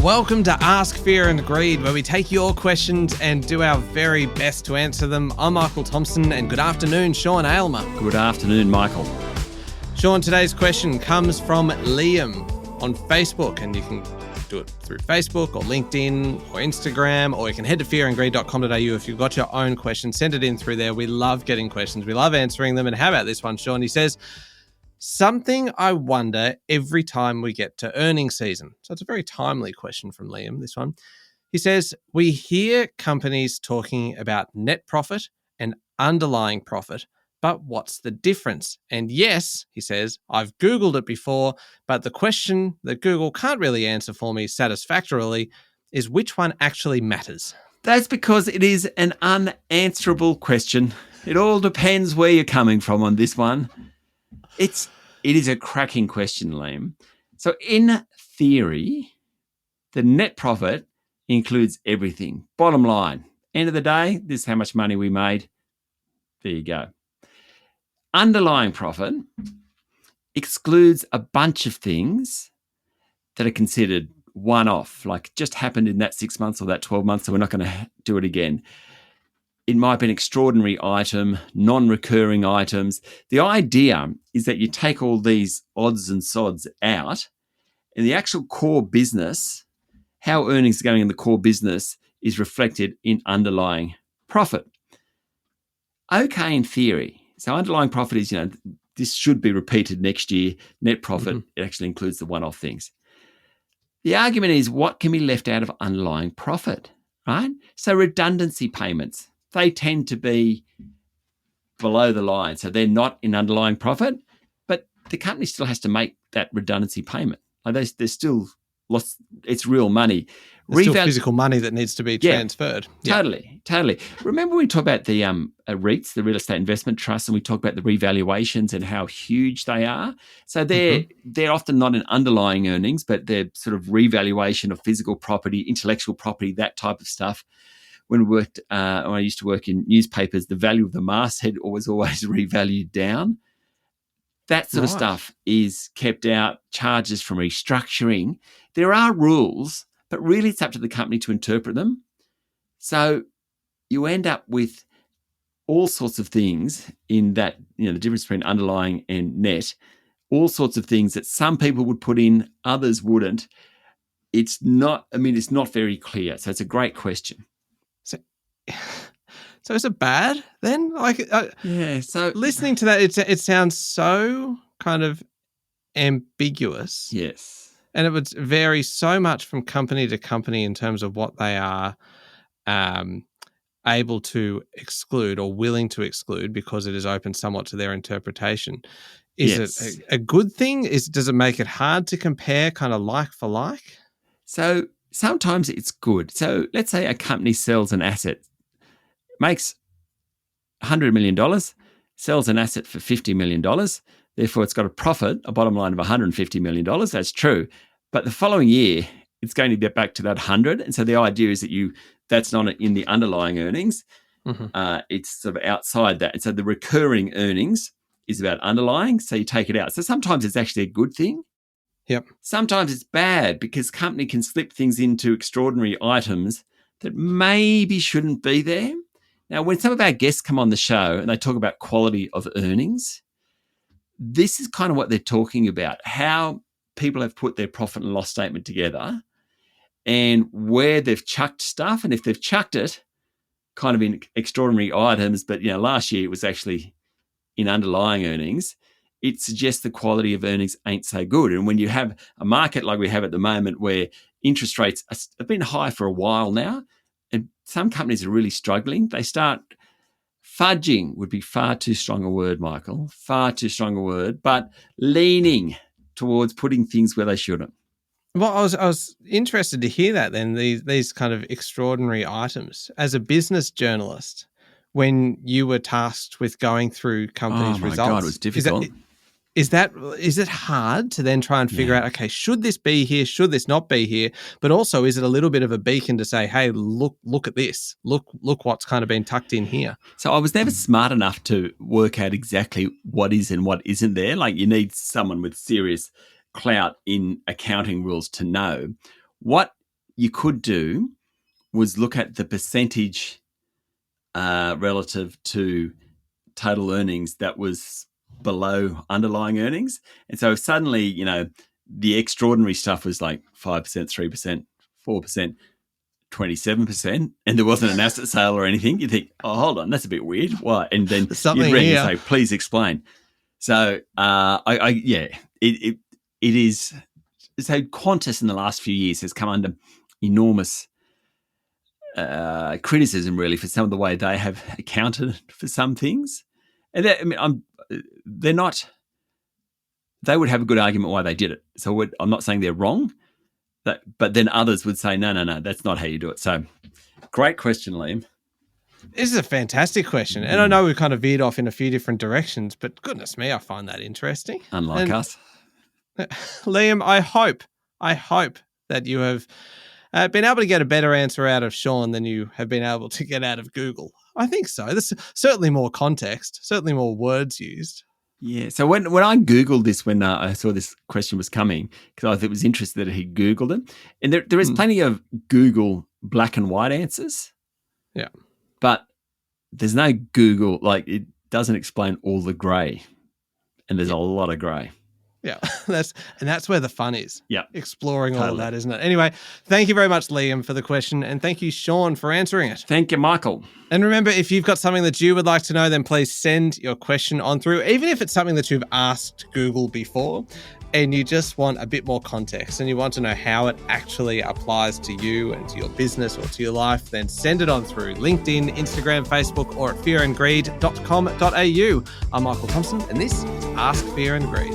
Welcome to Ask Fear and Greed, where we take your questions and do our very best to answer them. I'm Michael Thompson, and good afternoon, Sean Aylmer. Good afternoon, Michael. Sean, today's question comes from Liam on Facebook, and you can do it through Facebook or LinkedIn or Instagram, or you can head to fearandgreed.com.au if you've got your own question. Send it in through there. We love getting questions. We love answering them. And how about this one, Sean? He says, something I wonder every time we get to earnings season. So it's a very timely question from Liam, this one. He says, we hear companies talking about net profit and underlying profit, but what's the difference? And yes, he says, I've Googled it before, but the question that Google can't really answer for me satisfactorily is which one actually matters. That's because it is an unanswerable question. It all depends where you're coming from on this one. It is a cracking question, Liam. So in theory, the net profit includes everything. Bottom line, end of the day, this is how much money we made. There you go. Underlying profit excludes a bunch of things that are considered one-off, like just happened in that 6 months or that 12 months, so we're not going to do it again. It might be an extraordinary item, non-recurring items. The idea is that you take all these odds and sods out, and the actual core business, how earnings are going in the core business, is reflected in underlying profit. Okay, in theory. So underlying profit is, this should be repeated next year. Net profit, It actually includes the one-off things. The argument is what can be left out of underlying profit, right? So redundancy payments. They tend to be below the line. So they're not in underlying profit, but the company still has to make that redundancy payment. Like there's still lost, it's real money. There's still physical money that needs to be transferred. Totally. Remember we talked about the REITs, the real estate investment trusts, and we talked about the revaluations and how huge they are. So they're often not in underlying earnings, but they're sort of revaluation of physical property, intellectual property, that type of stuff. When I used to work in newspapers, the value of the masthead was always revalued down. That sort of stuff is kept out, charges from restructuring. There are rules, but really it's up to the company to interpret them. So you end up with all sorts of things in that, the difference between underlying and net, all sorts of things that some people would put in, others wouldn't. It's not very clear. So it's a great question. So is it bad then? So listening to that, it sounds so kind of ambiguous. Yes. And it would vary so much from company to company in terms of what they are able to exclude or willing to exclude, because it is open somewhat to their interpretation. Is it a good thing? Does it make it hard to compare kind of like for like? So sometimes it's good. So let's say a company sells an asset, makes $100 million, sells an asset for $50 million. Therefore, it's got a profit, a bottom line of $150 million. That's true. But the following year, it's going to get back to that 100. And so the idea is that that's not in the underlying earnings. It's sort of outside that. And so the recurring earnings is about underlying. So you take it out. So sometimes it's actually a good thing. Yep. Sometimes it's bad because company can slip things into extraordinary items that maybe shouldn't be there. Now, when some of our guests come on the show and they talk about quality of earnings, this is kind of what they're talking about, how people have put their profit and loss statement together and where they've chucked stuff. And if they've chucked it kind of in extraordinary items, but last year it was actually in underlying earnings, it suggests the quality of earnings ain't so good. And when you have a market like we have at the moment where interest rates have been high for a while now, and some companies are really struggling, they start fudging, would be far too strong a word, Michael, far too strong a word, but leaning towards putting things where they shouldn't. Well, I was interested to hear that then, these kind of extraordinary items. As a business journalist, when you were tasked with going through companies' results. Oh my God, it was difficult. Is it hard to then try and figure out, okay, should this be here? Should this not be here? But also, is it a little bit of a beacon to say, hey, look at this. Look what's kind of been tucked in here. So I was never smart enough to work out exactly what is and what isn't there. Like you need someone with serious clout in accounting rules to know what you could do was look at the percentage relative to total earnings that was below underlying earnings. And so suddenly, you know, the extraordinary stuff was like 5%, 3%, 4%, 27%, and there wasn't an asset sale or anything. You think, oh, hold on, that's a bit weird. Why? And then you'd read and say, please explain. So, it is. So Qantas in the last few years has come under enormous criticism, really, for some of the way they have accounted for some things. And they're not. They would have a good argument why they did it. So I'm not saying they're wrong, but then others would say, no, that's not how you do it. So, great question, Liam. This is a fantastic question. And I know we've kind of veered off in a few different directions, but goodness me, I find that interesting. Unlike us. Liam, I hope that you have been able to get a better answer out of Sean than you have been able to get out of Google. I think so. There's certainly more context, certainly more words used. Yeah. So when I Googled this, when I saw this question was coming, because I thought it was interesting that he Googled it. And there is plenty of Google black and white answers. Yeah. But there's no Google, like it doesn't explain all the grey. And there's a lot of grey. Yeah, that's where the fun is. Yeah. Exploring all of that, isn't it? Anyway, thank you very much, Liam, for the question. And thank you, Sean, for answering it. Thank you, Michael. And remember, if you've got something that you would like to know, then please send your question on through, even if it's something that you've asked Google before and you just want a bit more context and you want to know how it actually applies to you and to your business or to your life, then send it on through LinkedIn, Instagram, Facebook, or at fearandgreed.com.au. I'm Michael Thompson, and this is Ask Fear and Greed.